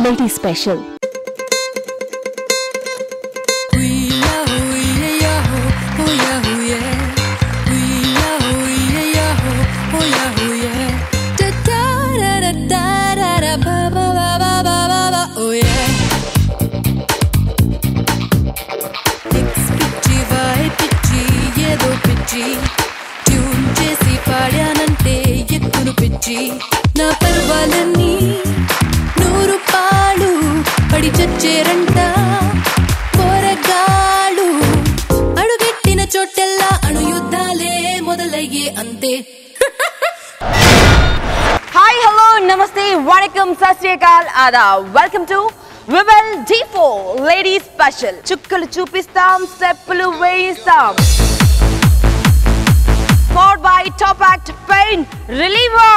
Lady Special. Tune చేసి పాడానంటే ఎత్తును పిచ్చి నా పర్వాలన్నీ 100 రూపాయలు పడి చచ్చేరంట పోరగాళ్ళు అడుగెట్టిన చోటెల్లా అణుయుద్ధాలే మొదలయ్యే అంతే. హాయ్ హలో నమస్తే వణకం సత్ శ్రీ అకాల్ ఆదాబ్. వెల్కమ్ టు వివెల్ D4 లేడీ స్పెషల్. చుక్కలు చూపిస్తాం, స్టెప్పులు వేయిస్తాం. Powered by Top Act Pain Reliever.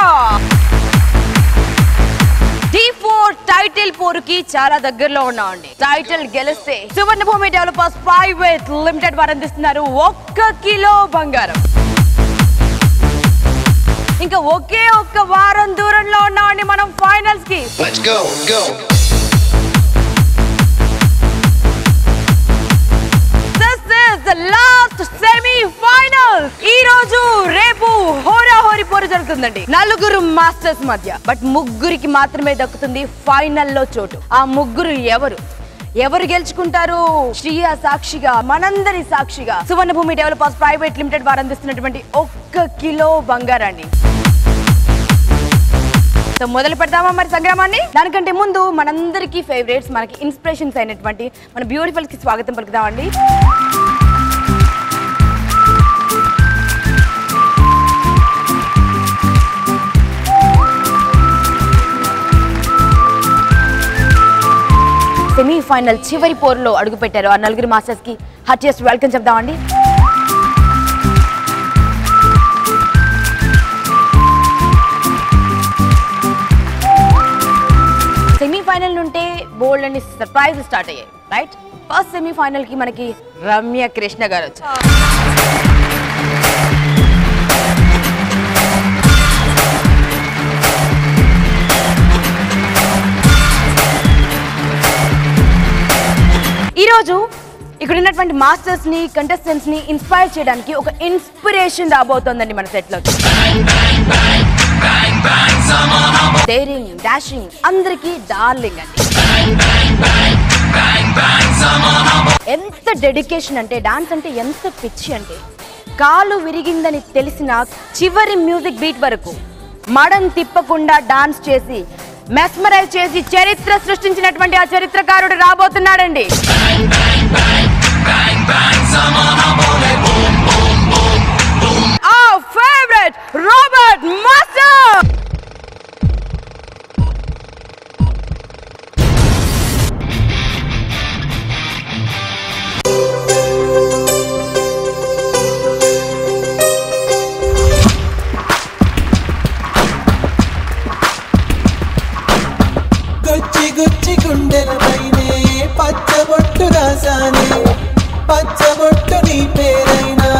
D4 title పోరుకి చాలా దగ్గరలో ఉన్నామండి. టైటిల్ గెలిస్తే సువర్ణభూమి డెవలపర్స్ ప్రైవేట్ లిమిటెడ్ వారు అందిస్తున్నారు 1 కిలో బంగారం. ఇంకా ఒకే ఒక్క వారం దూరంలో ఉన్నామండి మనం ఫైనల్స్ కి. Let's go. The last semi-finals. ఈ రోజు రేపు హోరాహోరీ పోరు జరుగుతుందండి 4 మాస్టర్స్ మధ్య. బట్ ముగ్గురికి మాత్రమే దక్కుతుంది ఫైనల్లో చోటు. ఆ ముగ్గురు ఎవరు గెలుచుకుంటారు? శ్రీయా సాక్షిగా, మనందరి సాక్షిగా సువర్ణభూమి డెవలపర్స్ ప్రైవేట్ లిమిటెడ్ వారు అందిస్తున్నటువంటి 1 కిలో బంగారాన్ని. సో మొదలు పెడదామా మరి సంగ్రామాన్ని? దానికంటే ముందు మనందరికీ ఫేవరెట్స్, మనకి ఇన్స్పిరేషన్స్ అయినటువంటి మన బ్యూటిఫుల్ కి స్వాగతం పలుకుదామండి. సెమీఫైనల్ చివరి పోరులో అడుగుపెట్టారు ఆ 4 మాస్టర్స్ కి హార్టియెస్ట్ వెల్కమ్ చెప్దామండి. సెమీఫైనల్ నుంటే బోల్డ్ అని సర్ప్రైజ్ స్టార్ట్ అయ్యాయి, రైట్? ఫస్ట్ సెమీఫైనల్ కి మనకి రమ్య కృష్ణ గారు వచ్చారు. ఈరోజు ఇక్కడ ఉన్నటువంటి మాస్టర్స్ ని, కంటెస్టెంట్స్ ని ఇన్స్పైర్ చేయడానికి ఒక ఇన్స్పిరేషన్ రాబోతోందండి మన సెట్ లో. డేరింగ్, డాషింగ్, అందరికీ డార్లింగ్ అండి. ఎంత డెడికేషన్ అంటే, డాన్స్ అంటే ఎంత పిచ్చి అంటే, కాలు విరిగిందని తెలిసిన చివరి మ్యూజిక్ బీట్ వరకు మడం తిప్పకుండా డాన్స్ చేసి మెస్మరైజ్ చేసి చరిత్ర సృష్టించినటువంటి ఆ చరిత్రకారుడు రాబోతున్నాడండి. Our favorite Robert Master. గుచ్చి గుండెలపైనే పచ్చబొట్టు రాసానే, పచ్చబొట్టు నీ పేరైనా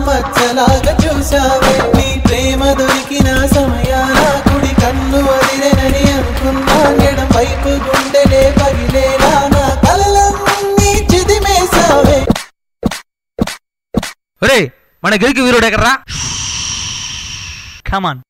మచ్చలాగా చూసావే. నీ ప్రేమ దొరికిన సమయాన కుడి కన్ను అదిరేనని అనుకున్నా, ఎడం వైపు గుండెలే పగిలేలా నా కలలన్నీ చిదిమేసావే. ఒరేయ్, మన గిరికి వీరుడు ఎక్కడ్రా? కమాన్.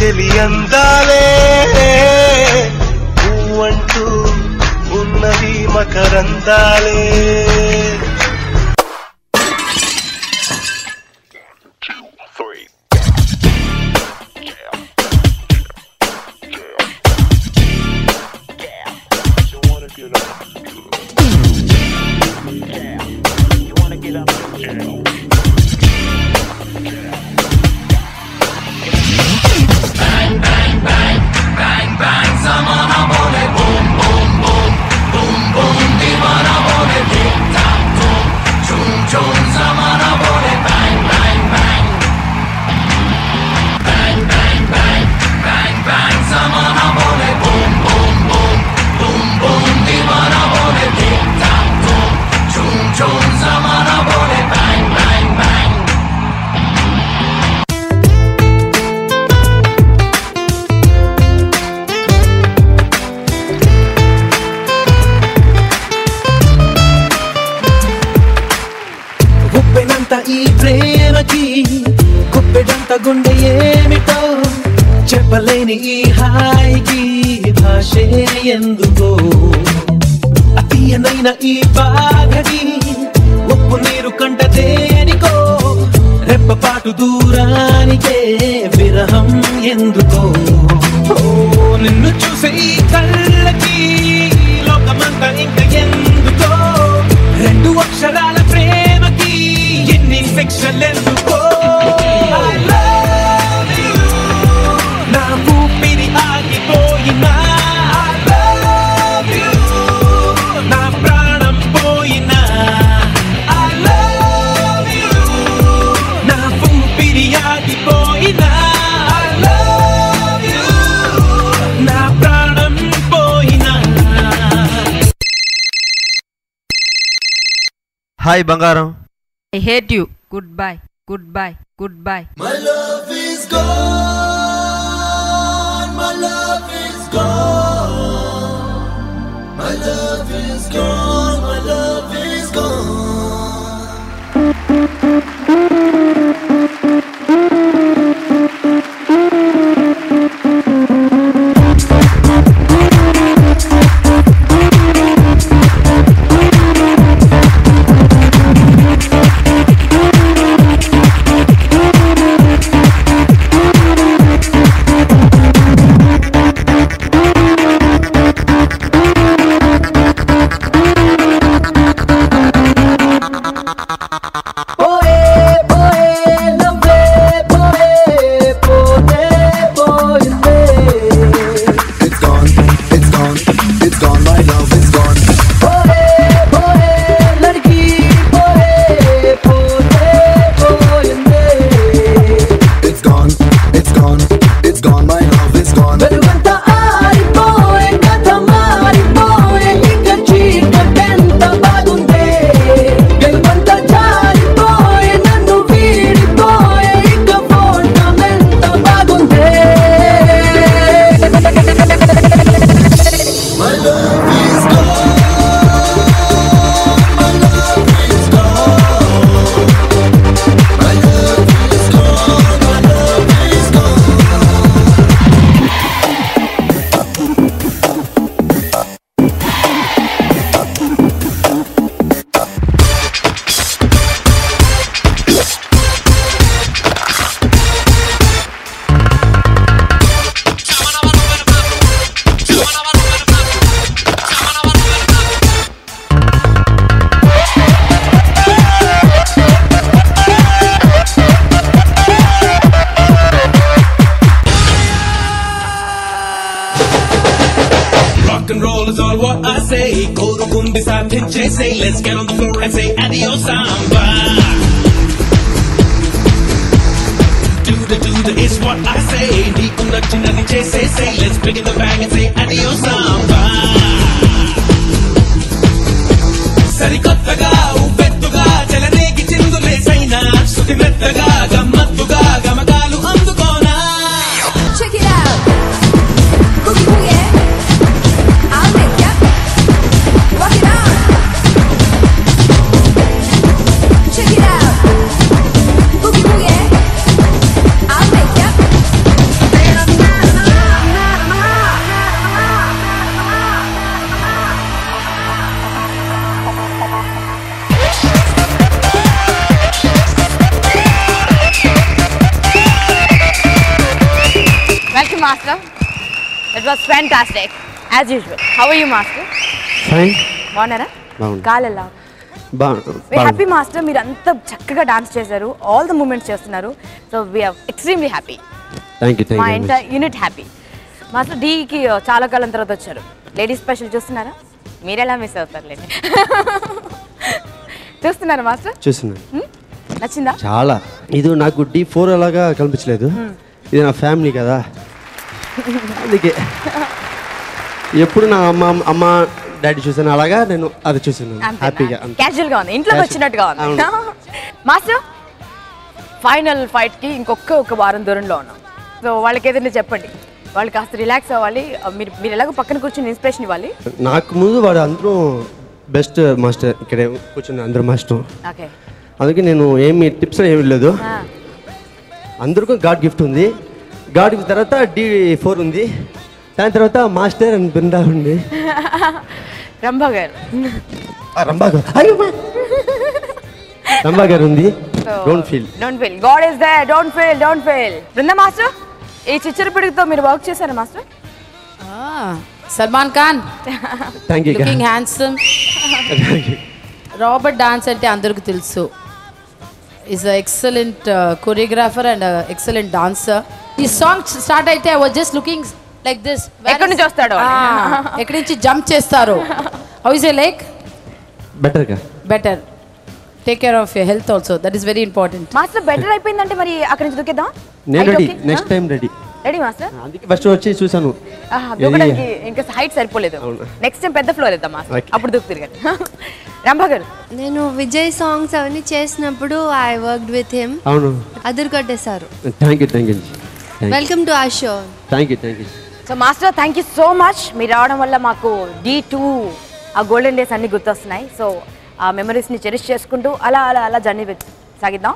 చెలి అందాలే అంటూ ఉన్నది మకరందాలే ఈ ప్రేమకి గుప్పెడంత గుండె ఏమిటో చెప్పలేని ఈ హాయికి భాషే ఎందుకో అతీయనైన ఈ బాధకి ఉప్పు నీరు కంట దేనికో రెప్పపాటు దూరానికే విరహం ఎందుకో నిన్ను చూసే ఈ కళ్ళకి లోకమంతా ఇంక ఎందుకో రెండు అక్షరాల ప్రేమకి ఎన్ని సెక్షన్లెందుకో I love you నా ఊపిరి ఆగిపోయినా I love you నా ప్రాణం పోయినా I love you నా ఊపిరి ఆగిపోయినా I love you నా ప్రాణం పోయినా. హాయ్ బంగారం. I hate you. Goodbye. Goodbye. Goodbye. My love is gone. My love is gone. My love is gone. My love is gone. Say, let's get on the floor and say adios samba. Do the is what I say. Neeku nachinani chese say, let's bring in the bang and say adios samba. Sarikottaga upettuga chelanegi chindule saina suti mettaga gammattuga gamagalu andukona. Check it out. Boogie boogie. I'll make ya. Walk it out. Check it out. Boogie boogie. I'll make ya. Master. It was fantastic as usual. How are you master? Fine. బాగున్నారా? బాగుంది. కాలెలా? We happy master. మీరు అంత చక్కగా dance చేశారు, all the movements చేస్తున్నారు. So we are extremely happy. మా entire unit happy. Master డీకి చాలా కాలం తర్వాత వచ్చారు. లేడీస్ స్పెషల్ చూస్తున్నారా? మీరు ఎలా మిస్ అవుతారు లేండి. చూస్తున్నారా మాస్టర్? చూస్తున్నాను. నచ్చిందా? చాలా. ఇది నాకు D4 అలాగా కనిపించలేదు. ఇది నా ఫ్యామిలీ కదా, అందుకే ఎప్పుడు నా అమ్మ డాడీ చూసాను, అలాగా నేను అది చూసాను. హ్యాపీగా క్యాజువల్ గా ఉంది, ఇంట్లోకి వచ్చినట్టుగా ఉంది. మాస్టర్ ఫైనల్ ఫైట్ కి ఇంకొక వారం దూరంలో ఉన్నాం. సో వాళ్ళకి ఏదైనా చెప్పండి, వాళ్ళు కాస్త రిలాక్స్ అవ్వాలి. మీరు ఎలాగో పక్కన కూర్చొని ఇన్స్పిరేషన్ ఇవ్వాలి. నాకు ముందు వాడు అందరూ బెస్ట్ మాస్టర్, ఇక్కడ కూర్చొని అందరూ మాస్టర్. ఓకే, అందుకే నేను ఏమి టిప్స్ ఏమి లేదు. అందరికీ గాడ్ గిఫ్ట్ ఉంది. గాడ్ గిఫ్ట్ తర్వాత D4 ఉంది, దాని తర్వాత మాస్టర్ అండ్ బృందా ఉంది. రంభా గారు రంభా గారు ఉంది. Don't feel God is there. Don't feel. Brinda master, ఈ చిచ్చర పిడుగుతో మీరు వర్క్ చేశారా master? Salman Khan thank you. Looking handsome. Robert dance అంటే అందరికీ తెలుసు. Is excellent choreographer and excellent dancer. ఈ సాంగ్ స్టార్ట్ అయితే I was just looking like this. ఎక్కడి నుంచి వస్తాడు? ఎక్కడి నుంచి జంప్ చేస్తారు? How is a like better. Take care of your health also, that is very important. Master better అయిపోయిందంటే మరి అక్కడి నుంచి దూకేద్దాం. నేను ready, next time ready. Ready master? అందుకే ఫస్ట్ వచ్చి చూసాను. దూకడానికి ఇంకా హైట్ సరిపోలేదు. నెక్స్ట్ టైం పెద్ద ఫ్లోర్ ఇద్దాం మాస్టర్, అప్పుడు దూకుతారు కానీ. రంభా గారు, నేను విజయ్ సాంగ్స్ అవన్నీ చేసినప్పుడు ఐ వర్క్డ్ విత్ హిమ్. అవును, అదర్ కొట్టేశారు. Thank you. Welcome to our show. Thank you. So master thank you so much. మీరు రావడం వల్ల మాకు D2 ఆ గోల్డెన్ డేస్ అన్ని గుర్తొస్తున్నాయి. సో ఆ మెమరీస్ని చెరిష్ చేసుకుంటూ అలా జర్నీ సాగిద్దాం.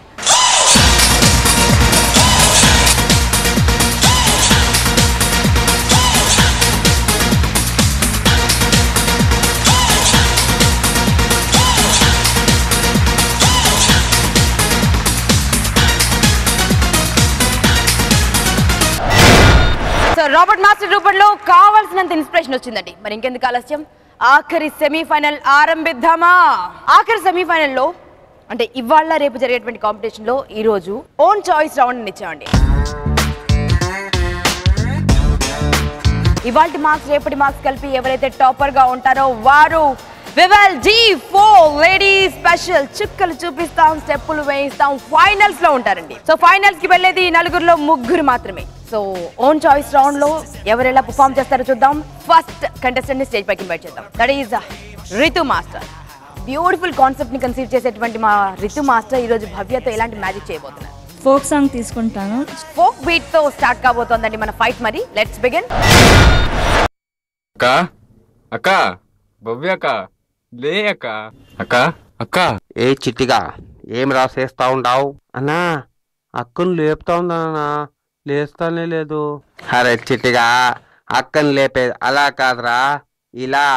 సో రాబర్ట్ మాస్టర్ రూపంలో కావాల్సినంత ఇన్స్పిరేషన్ వచ్చిందండి. మరి ఇంకెందుకు ఆలస్యం, ఆఖరి సెమీఫైనల్ ఆరంభిద్దామా? ఆఖరి సెమీఫైనల్లో అంటే ఇవాళ రేపు జరిగేటువంటి కాంపిటీషన్లో ఈరోజు ఓన్ చాయిస్ రౌండ్ ఇచ్చామండి. ఇవాళ మార్క్స్ రేపటి మార్క్స్ కలిపి ఎవరైతే టాపర్గా ఉంటారో వారు D4 లేడీస్ స్పెషల్ చుక్కలు చూపిస్తాం, స్టెప్పులు వేయిస్తాం, ఫైనల్స్ లో ఉంటారండి. సో ఫైనల్స్ కి వెళ్ళేది నలుగురులో ముగ్గురు మాత్రమే. సో ఓన్ చాయిస్ రౌండ్ లో ఎవరెలా పర్ఫామ్ చేస్తారో చూద్దాం. ఫస్ట్ కంటెస్టెంట్ ని స్టేజ్ పైకి ఇన్వైట్ చేద్దాం. That is Ritu master. Beautiful concept ని కన్సీవ్ చేసేటువంటి మా రితు మాస్టర్ ఈ రోజు భవ్యతో ఎలాంటి మ్యాజిక్ చేయబోతున్నారు? ఫోక్ సాంగ్ తీసుకుంటాను. ఫోక్ బీట్ తో స్టార్ట్ కాబోతోందండి మన ఫైట్. మరి లెట్స్ బిగిన్. అక్క భవ్య అక్క, లే అక్క. అక్క ఏ చిట్టిగా ఏం రాసేస్తా ఉంటావు? అన్నా అక్కను లేపుతా ఉందా? లేస్తానే లేదు. అరే చిట్టిగా, అక్కని లేపేది అలా కాదురా, ఇలా.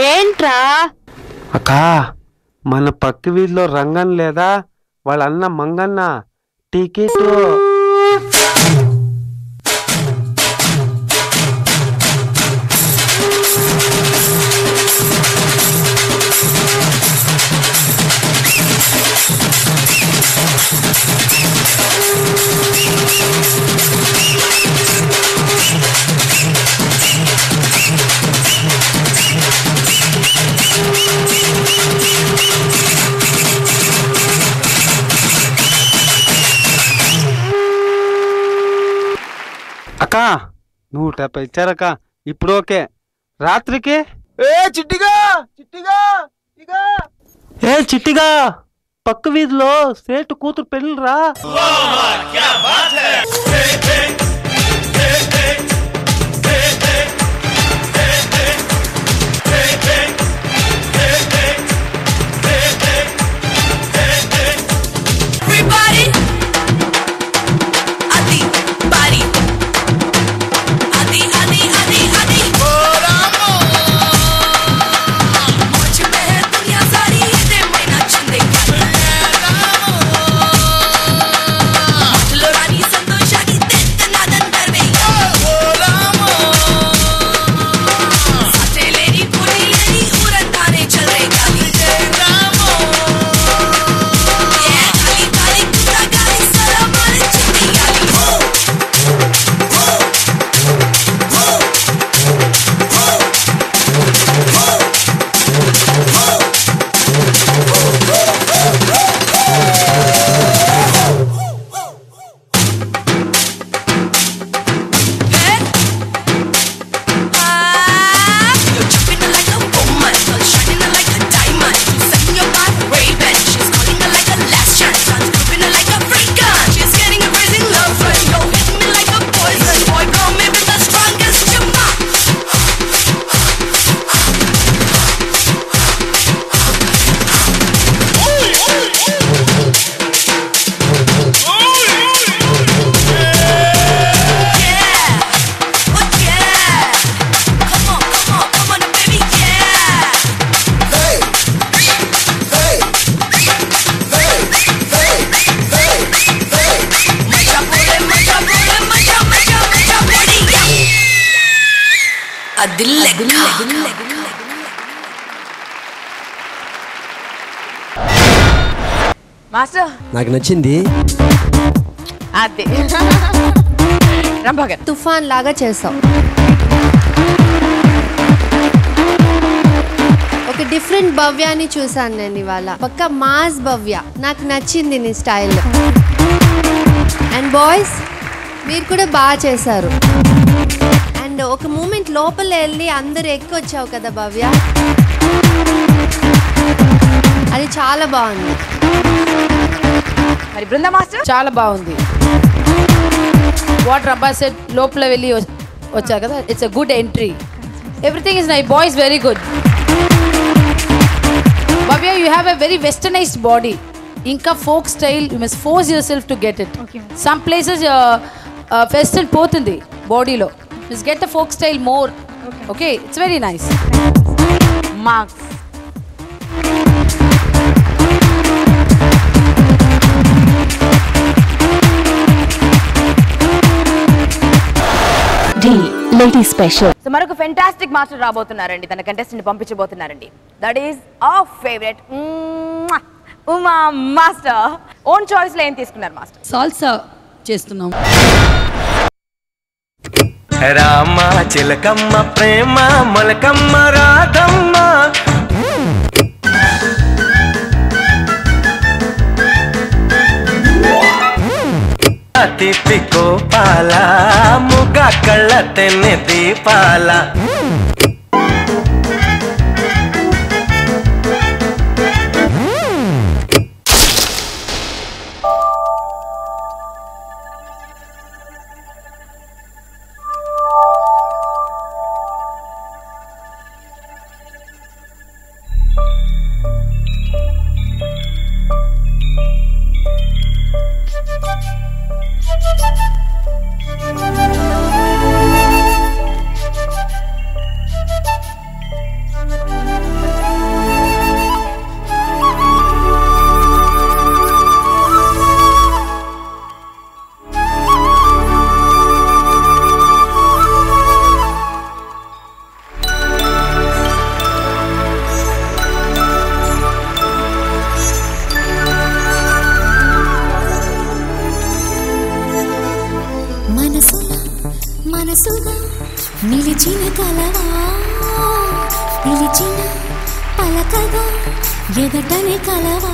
ఏంట్రా? అక్క, మన పక్క వీధిలో రంగన్ లేదా, వాళ్ళ అన్న మంగన్న టికెట్. అక్క 150 ఇచ్చారక్క. ఇప్పుడు ఓకే, రాత్రికి. చిట్టిగా పక్క వీధిలో సేటు కూతురు పెళ్ళిరా. మాస్టర్ నాకు నచ్చింది అదే రంభగన్ తుఫాన్ లాగా చేసావు. ఒక డిఫరెంట్ భవ్యాన్ని చూసాను నేను ఇవాళ. పక్క మాస్ భవ్య. నాకు నచ్చింది నీ స్టైల్. అండ్ బాయ్స్ మీరు కూడా బాగా చేశారు. అండ్ ఒక మూమెంట్ లోపల వెళ్ళి అందరు ఎక్కొచ్చావు కదా భవ్య, అది చాలా బాగుంది. మరి బృందా మాస్టర్ చాలా బాగుంది. వాట్ రబ్బా సెట్ లోపల వెళ్ళి వచ్చా కదా, it's a good entry. Everything is nice boys very good. Bhavya, you have a very westernized body. Inka folk style, you must force yourself to get it. Okay. Some places western potundi body lo. Just get the folk style more. Okay, it's very nice. Marks. Lady special. So మరొక fantastic master రాబోతున్నారండి, తన contestant పంపించబోతున్నారండి. That is our favourite Uma master. Own choice లో ఏం తీసుకున్నారు master? Salsa చేస్తున్నాం. రామ చిలకమ్మ ప్రేమ మొలకమ్మ రాధమ్మ తిప్పి కోపాల ముగ కళ్ళ తెన్నె దీపాల మనసుగా నిలిచిన కలవా, పిలిచిన పలకగా ఎగటని కలవా,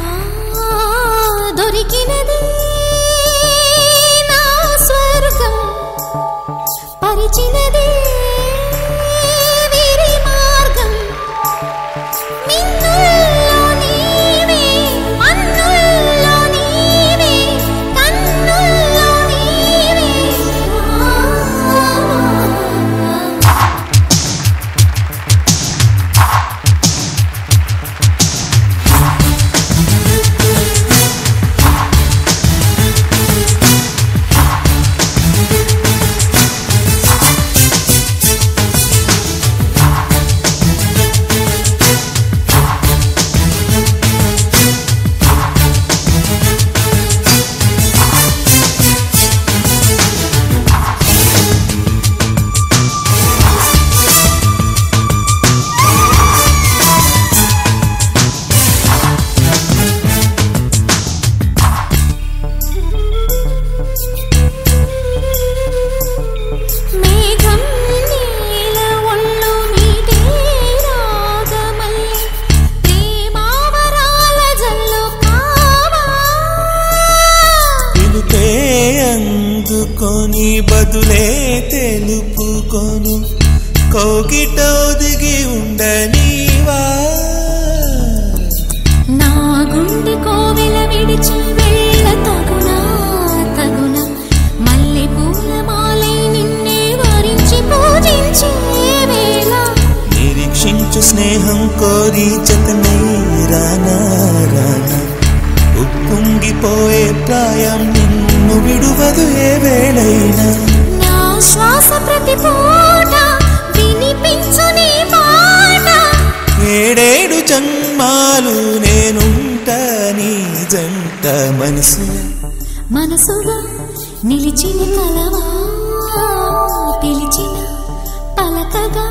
దొరికినది నా స్వర్గం, పరిచినది వీరి మార్గం, నిన్నుల్లో నీవే మన్నుల్లో నీవే కన్నుల్లో నీవే. అందుకొని బదులే తెలుపుకొను కోకిట ఒదిగి ఉండనీవా, నా గుండె కోవెల విడిచి వెళ్ళ తగునా తగునా, మల్లె పూల మాలై నిన్నే వరించి పూజించే వేళ, నిరీక్షించు స్నేహం కోరి జతనై రానా రానా, ఉప్పొంగిపోయే ప్రాయం నిన్ను విడువదు ఏ వేళైనా, నా శ్వాస ప్రతి పూట వినిపించు నీ మాట, ఏడేడు జన్మాలు నేనుంటా నీ జంట, మనసుగా నిలిచిన కలవా, పిలిచిన పలకగా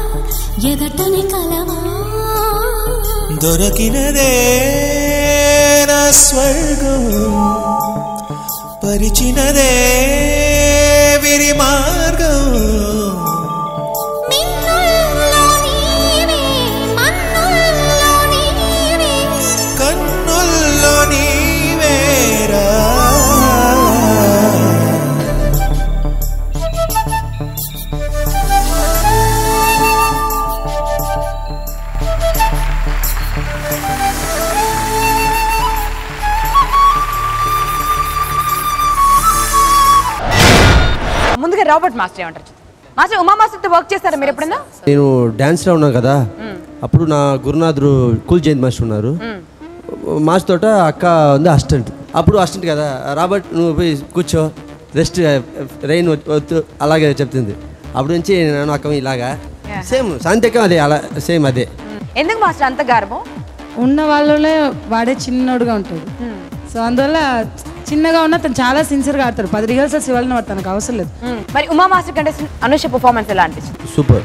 ఎదటని కలవా దొరకినదే నా స్వర్గం పరిచినదే విరి మార్గం మిన్నుల్లో నీవే మన్నుల్లో నీవే కన్నుల్లో నీవేరా ముందుగా రాబర్ట్ మాస్టర్ ఏమంటారు? మాస్టర్ ఉమా మాస్టర్తో వర్క్ చేస్తారా మీరు ఎప్పుడన్నా? నేను డాన్స్లో ఉన్నాను కదా, అప్పుడు నా గురునాథుడు కూల్ జయంత్ మాస్టర్ ఉన్నారు. మాస్టర్ తోట అక్క ఉంది అసిస్టెంట్. అప్పుడు అసిస్టెంట్ కదా, రాబర్ట్ నువ్వు పోయి కూర్చో, రెస్ట్ రెయిన్ వద్దు అలాగే చెప్తుంది. అప్పుడు నుంచి నేను అక్క ఇలాగా సేమ్ శాంతికం అదే, అలా సేమ్ అదే. ఎందుకు మాస్టర్ అంత గర్వం? ఉన్న వాళ్ళలో వాడే చిన్నోడుగా ఉంటాడు. సో అందువల్ల చిన్నగా ఉన్నా తను చాలా సిన్సియర్గా ఆడతాడు. 10 రిహర్సల్స్ ఇవ్వాలని తనకు అవసరం లేదు. మరి ఉమా మాస్టర్ కంటే అనుష పర్ఫార్మెన్స్ ఎలా అనిపించింది? సూపర్.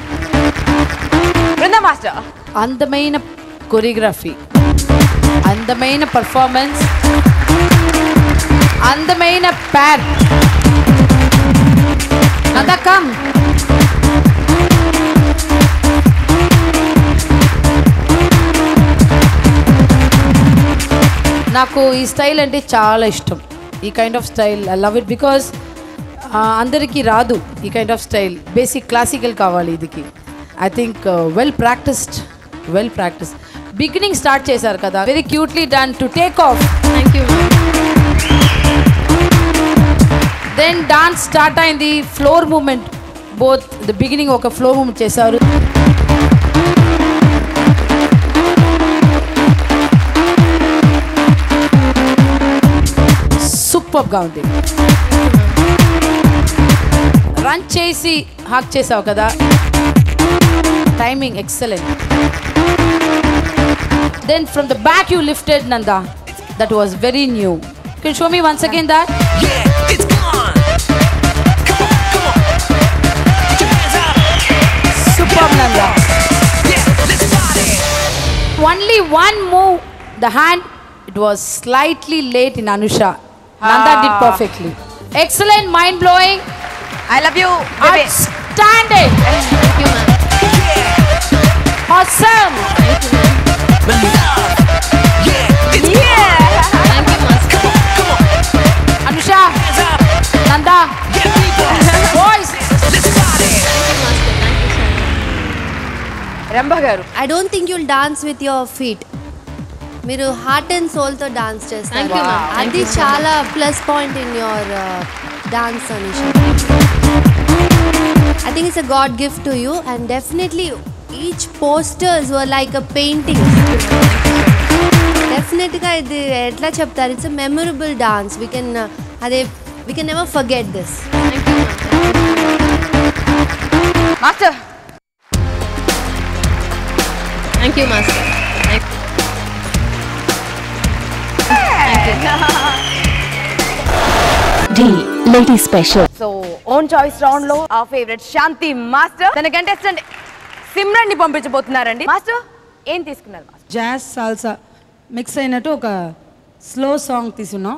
బృందా మాస్టర్ అందమైన కొరియోగ్రఫీ, అందమైన పర్ఫార్మెన్స్, అందమైన ప్యార్. కమ్ నాకు ఈ స్టైల్ అంటే చాలా ఇష్టం. ఈ kind of style I love it because అందరికీ రాదు ఈ kind of style. Basic classical కావాలి ఇదికి. I think well practised. Beginning start చేశారు కదా, very cutely done to take off. Thank you. Then dance start అయింది, floor movement, both the beginning ఒక floor movement చేశారు. సూపర్గా ఉంది. రన్ చేసి హాక్ చేసావు కదా, timing excellent. Then from the back you lifted Nanda, that was very new. Can you show me once again that? Yeah, it's gone. Come on. Put your hands up. Superb Nanda. Yeah, let's party. Only one move, the hand, it was slightly late in Anusha. Nanda did perfectly. Excellent, mind blowing. I love you, baby. Outstanding. Thank you, ma'am. Awesome. My love. Yeah, it's Thank you, master. Come on. Anusha, Hands up. Nanda, Yeah, people. boys. Let's party. Rambha గారు, I don't think you'll dance with your feet. మీరు heart and సోల్తో dance చేస్తారు. అది చాలా plus point in your dance Aneesha. I think it's a God gift to you, and definitely each posters were like a painting. Definitely గా ఇది ఎట్లా చెప్తారు, it's a memorable dance. We can never forget this. Master. Thank you, master. D Lady Special. So own choice round లో ఆ favourite శాంతి master తన contestant Simran ని పంపించబోతున్నారండి. Master ఏం తీసుకున్నారు? మాస్టర్ జాజ్ సాల్సా మిక్స్ అయినట్టు ఒక స్లో సాంగ్ తీసుకున్నాం.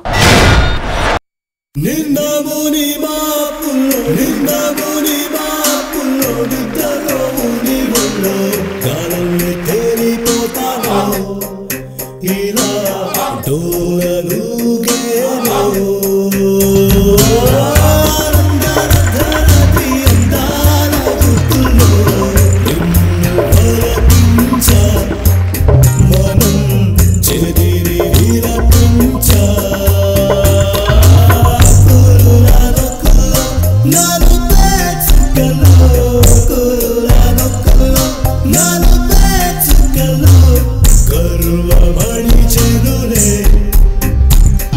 గర్వమణి చెరులే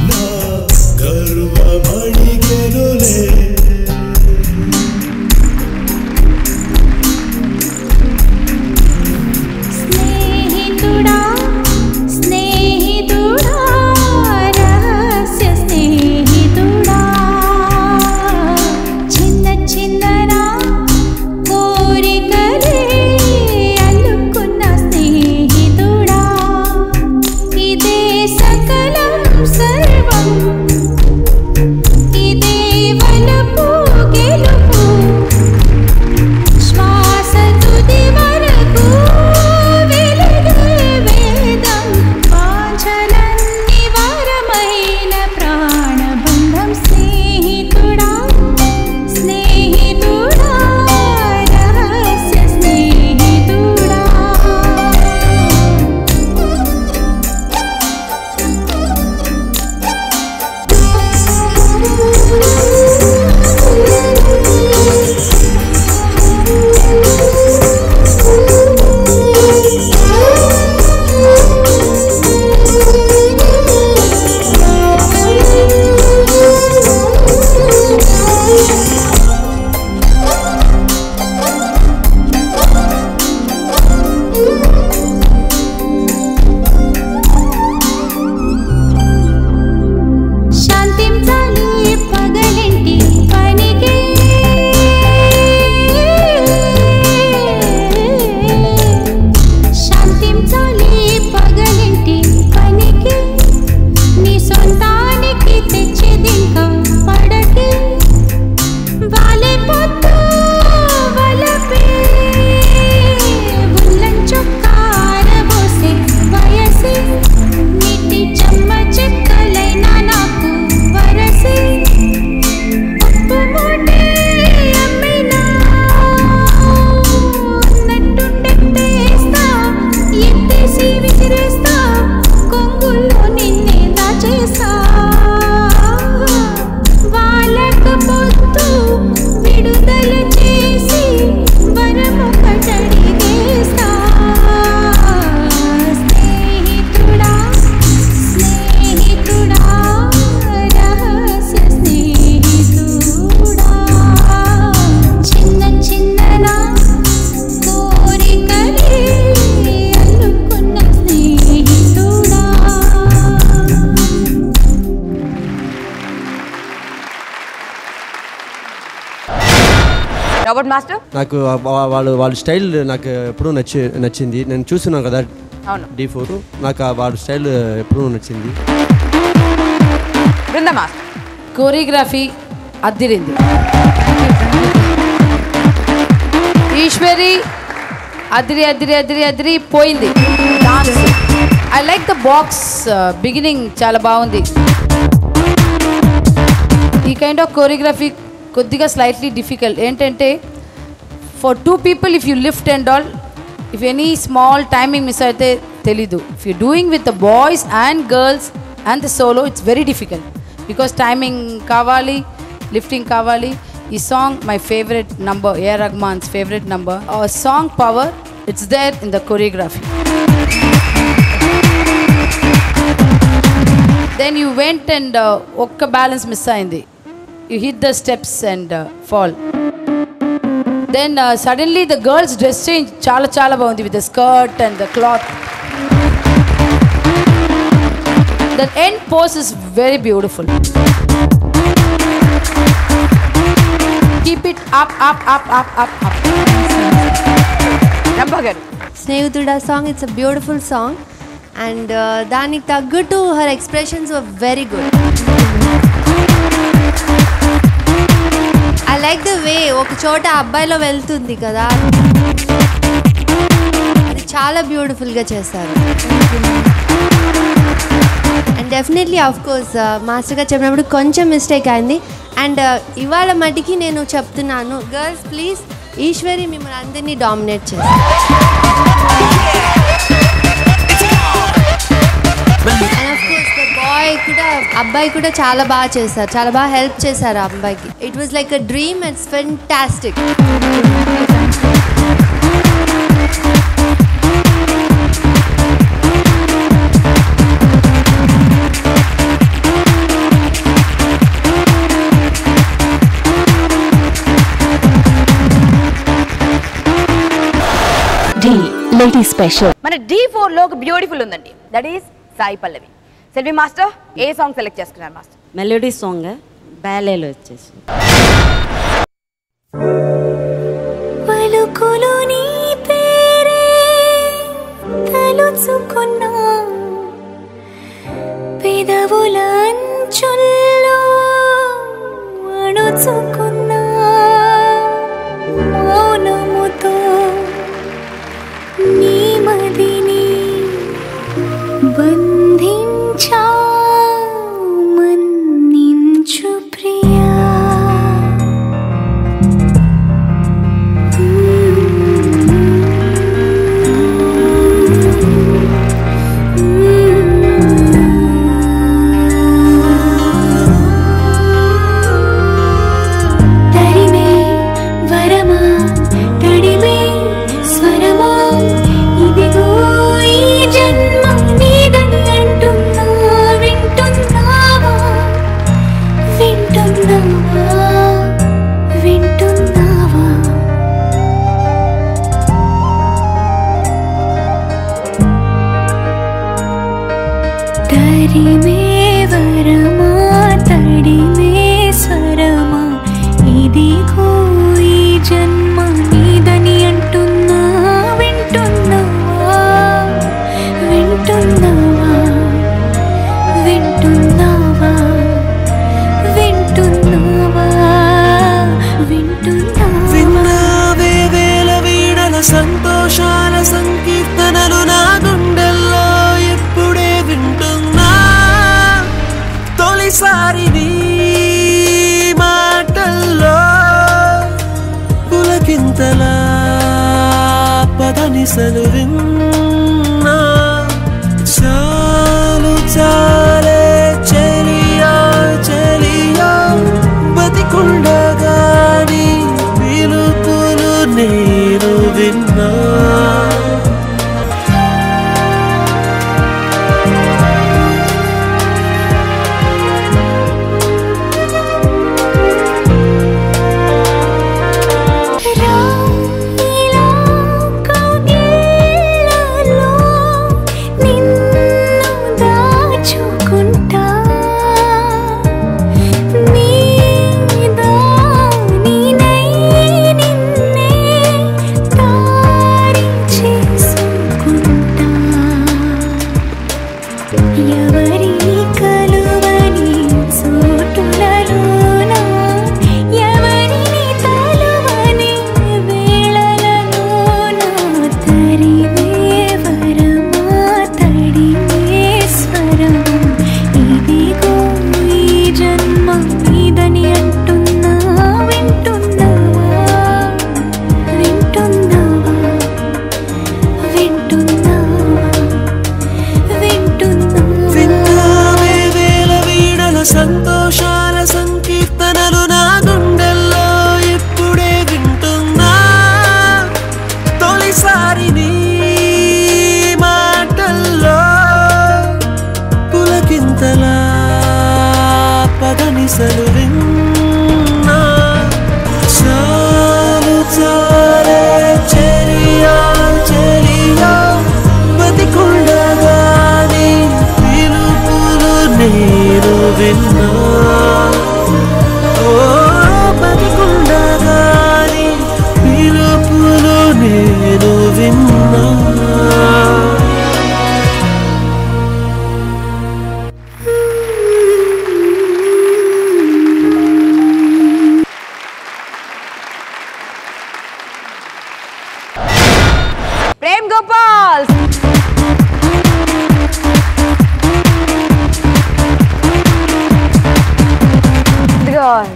నా గర్వమణి గెలు అబౌట్ మాస్టర్? నాకు వాళ్ళ స్టైల్ నాకు ఎప్పుడూ నచ్చింది. నేను చూస్తున్నాను కదా అవును D4, నాకు వాళ్ళ స్టైల్ ఎప్పుడూ నచ్చింది. బృంద మాస్టర్? కోరియోగ్రఫీ అద్దిరింది. ఈశ్వరి అదిరి అదిరి అదిరి అదిరి పోయింది. Dance I like the box beginning చాలా బాగుంది. ఈ కైండ్ ఆఫ్ కోరియోగ్రఫీ కొద్దిగా స్లైట్లీ డిఫికల్ట్. ఏంటంటే for 2 people if you lift and all, if any small timing miss అయితే తెలీదు. If you doing with the boys and girls and the solo it's very difficult because timing కావాలి, lifting కావాలి. ఈ song my favourite number, A.R. Rahman's favourite number. Song power it's there in the choreography. Then you went and ఒక్క balance miss అయింది. You hit the steps and fall. Then suddenly the girls dress change చాలా చాలా బాగుంది with the skirt and the cloth. The end pose is very beautiful. Keep it up, up, up, up, up, up. స్నేహితుడా song it's a beautiful song and దానికి తగ్గట్టు her expressions were very good. I like the way ఒక చోట అబ్బాయిలో వెళ్తుంది కదా, అది చాలా బ్యూటిఫుల్గా చేశారు. అండ్ డెఫినెట్లీ ఆఫ్ కోర్స్ మాస్టర్గా చెప్పినప్పుడు కొంచెం మిస్టేక్ అయింది. అండ్ ఇవాళ మటుకి నేను చెప్తున్నాను, గర్ల్స్ ప్లీజ్, ఈశ్వరి మిమ్మల్ని అందరినీ డామినేట్ చేస్తారు. And of course the boy కూడా, అబ్బాయి కూడా చాలా బాగా చేశారు, చాలా బాగా హెల్ప్ చేశారు ఆ అబ్బాయికి. It was like a dream, it's fantastic. Lady special. మన D4 లో ఒక బ్యూటిఫుల్ ఉందండి, that is Sai Pallavi. Selvi master A song select చేసుకున్నారు మాస్టర్? మెలోడీ సాంగ్ బ్యాలేలో వచ్చేసి పలుకులు నీ పేరే తలుచుకున్నా, పెదవుల అంచుల్లో అణుచుకున్నా, మౌనముతో నీ మదిని బంధించా, మన్నించు ప్రియా. తరిమే వరమా తడిమే స్వరమా, ఇదిగో ఈ జన్మ నీదని అంటున్నా, వింటున్నావా వింటున్నావా వింటున్నావా. తరిమే వరమా తడిమే స్వరమా, ఇదిగో ఈ జన్మ నీదని అంటున్నా, వింటున్నావా వింటున్నావా వింటున్నావా వింటున్నావా వింటున్నావా. విన్నావే వేల వీణల సంతోషాల సంకీర్తనలు నా గుండెల్లో ఎప్పుడే వింటున్నా, తొలిసారి నీ మాటల్లో పులకింతలా పదనిసలు విన్నా. చాలు చాలే చెలియా చెలియా, బతికుండగాని పిలుపులు నేను విన్నా. ఇలా కౌగిలిలో గుడిసెలు విన్నా చాలు చాలే చెలియా చెలియా బతికుండగాని పిలుపులు నేను విన్నా ఓ బతికుండగాని పిలుపులు నేను విన్నా ప్రేమ్ గోపాల్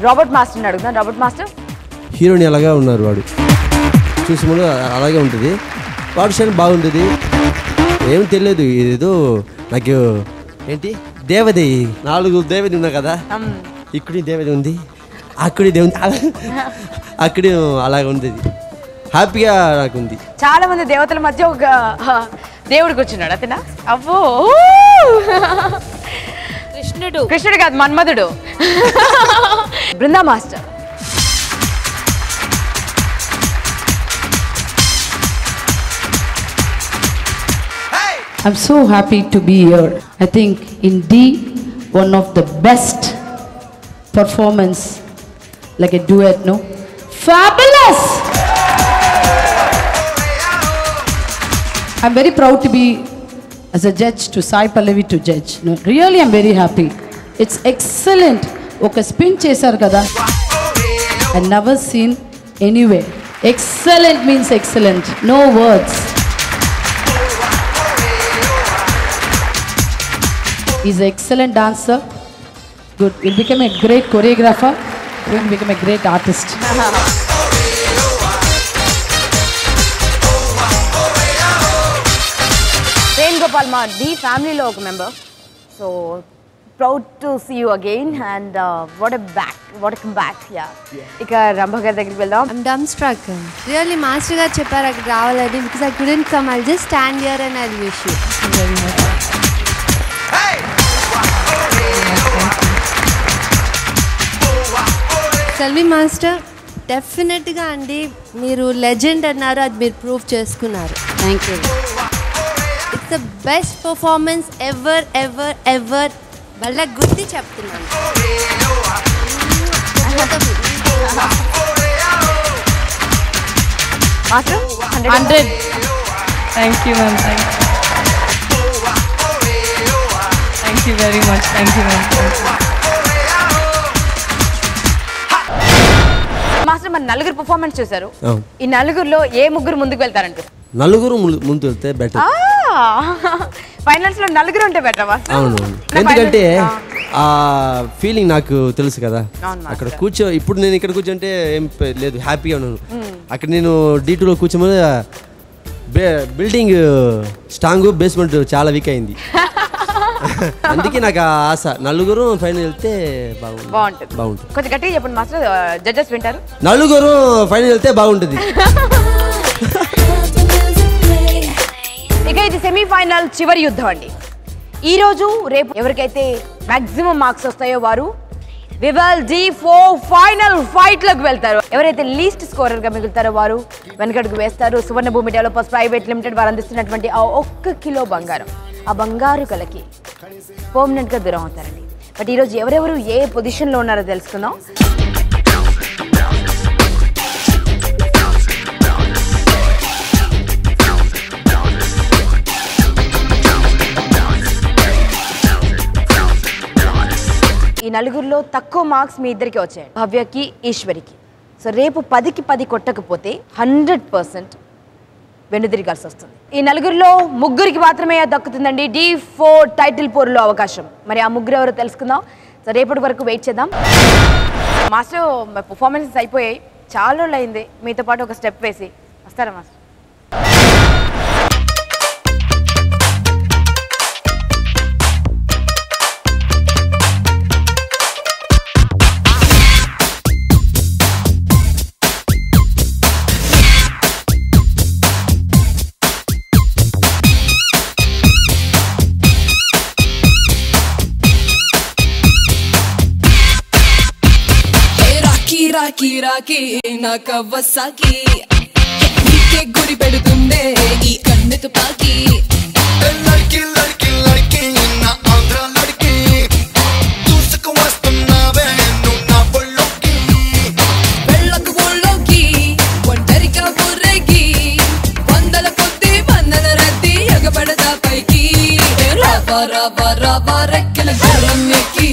రాబర్ట్ మాస్టర్ అడుగుతాను. రాబర్ట్ మాస్టర్ హీరోని అలాగా ఉన్నారు, వాడు చూసి ముందు అలాగే ఉంటుంది. వాడు షైన్ బాగుంటుంది, ఏం తెలియదు. ఏదో నాకు ఏంటి దేవది 4 దేవది ఉన్నా కదా, ఇక్కడి దేవది ఉంది, అక్కడి దేవుంది, అక్కడి అలాగే ఉంది. హ్యాపీగా నాకు ఉంది. చాలా మంది దేవతల మధ్య ఒక దేవుడు కూర్చున్నాడు, అతనా? అవ్వో కృష్ణుడు కాదు, మన్మధుడు. Brinda master I'm so happy to be here. I think in D, one of the best performance, like a duet, no? Fabulous! I'm very proud to be as a judge to Sai Pallavi to judge. No, really I'm very happy. It's excellent. Okay, spin chaser kada. I never seen anywhere. Excellent means excellent. No words. He's an excellent dancer. Good. He'll become a great choreographer. He'll become a great artist. Prem Gopal మా డి ఫ్యామిలీలో ఒక member. So proud to see you again and what a comeback. ఇక రంభ గారి దగ్గరికి వెళ్దాం. I'm dumbstruck. Really, master గారు చెప్పారు అక్కడ రావాలని. Because I couldn't come. I'll just stand here and I'll wish you. Very much. Selvi master, డెఫినెట్గా అండి మీరు లెజెండ్ అన్నారు, అది మీరు ప్రూవ్ చేసుకున్నారు. Thank you. It's the best performance ever ever ever. మళ్ళీ గుర్తి చెప్తున్నాను. Master 100. Thank you ma'am. Thank you very much. Thank you ma'am. Master మన నలుగురు పర్ఫార్మెన్స్ చూసారు. ఈ నలుగురులో ఏ ముగ్గురు ముందుకు వెళ్తారంటే? నలుగురు ముందు వెళ్తే బెటర్. ఫైనల్స్ లో నలుగురు ఉంటే బెటర్. అవును, ఎందుకంటే ఆ ఫీలింగ్ నాకు తెలుసు కదా. అక్కడ ఇప్పుడు నేను ఇక్కడ కూర్చుంటే ఏం లేదు, హ్యాపీగా ఉన్నాను. అక్కడ నేను D2లో కూర్చోమని బిల్డింగ్ స్ట్రాంగ్, బేస్మెంట్ చాలా వీక్ అయింది. అందుకే నాకు ఆ ఆశ, నలుగురు ఫైనల్ వెళ్తే బాగుంటుంది. కొంచెం గట్టిగా చెప్పండి మాస్టర్, జడ్జెస్ వింటారు. నలుగురు ఫైనల్ వెళ్తే బాగుంటుంది. ఇక ఇది సెమీఫైనల్ చివరి యుద్ధం అండి. ఈ రోజు రేపు ఎవరికైతే మాక్సిమం మార్క్స్ వస్తాయో వారు వివల్ D4 ఫైనల్ ఫైట్ లోకి వెళ్తారు. ఎవరైతే లీస్ట్ స్కోరర్ గా మిగులుతారో వారు వెనకడుగు వేస్తారు. సువర్ణ భూమి డెవలపర్స్ ప్రైవేట్ లిమిటెడ్ వారు అందిస్తున్నటువంటి ఆ 1 కిలో బంగారం, ఆ బంగారు కలకి పర్మనెంట్ గా దూరం అవుతారండి. బట్ ఈరోజు ఎవరెవరు ఏ పొజిషన్ లో ఉన్నారో తెలుసుకుందాం. ఈ నలుగురిలో తక్కువ మార్క్స్ మీ ఇద్దరికి వచ్చాయి, భవ్యకి, ఈశ్వరికి. సో రేపు 10కి 10 కొట్టకపోతే 100% వెనుదిరిగాల్సి వస్తుంది. ఈ నలుగురిలో ముగ్గురికి మాత్రమే దక్కుతుందండి D4 టైటిల్ పోరులో అవకాశం. మరి ఆ ముగ్గురు ఎవరో తెలుసుకుందాం. సో రేపటి వరకు వెయిట్ చేద్దాం. మాస్టర్ పర్ఫార్మెన్సెస్ అయిపోయాయి, చాలా రోజులు అయింది. మీతో పాటు ఒక స్టెప్ వేసి వస్తారా మాస్టర్? రాకి రాకి నా కవ్వసాకి నీకే గురి పెడుతుందే ఈ కన్ను తుపాకి లడ్కి లడ్కి లడ్కి నా ఆంధ్ర లడ్కి దూసుకు వస్తున్నావే నువ్వు నా ఒళ్ళోకి వెళ్ళకు ఒళ్ళోకి ఒంటరిగా ఊరేగి వందల కొద్ది వందల రద్దీ ఎగబడదా పైకి రావా రావా రావా రెక్కల గుర్రం ఎక్కి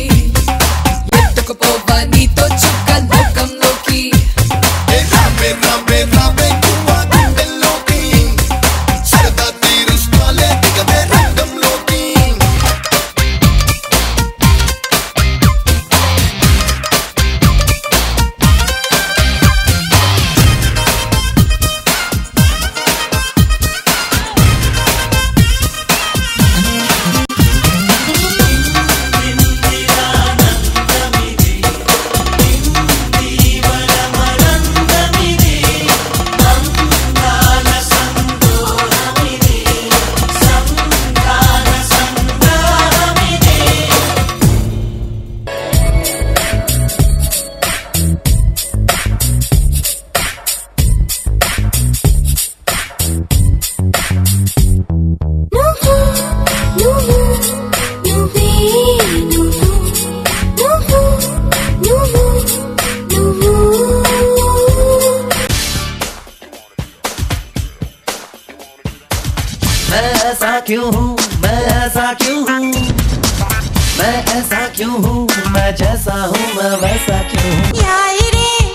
ఎత్తుకుపోవా నీతో చుక్క లోకంలోకి రావే రావే రావే కువా గుండెల్లోకి సరదా తీరుస్తాలే దిగవే రంగంలోకి मैं ऐसा क्यों हूँ मैं ऐसा क्यों हूँ मैं ऐसा क्यों हूँ मैं जैसा हूँ मैं वैसा क्यों हूँ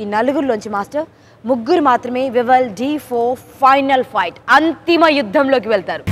ఈ నలుగురిలోంచి మాస్టర్ ముగ్గురు మాత్రమే విల్ D4 ఫైనల్ ఫైట్ అంతిమ యుద్ధంలోకి వెళ్తారు.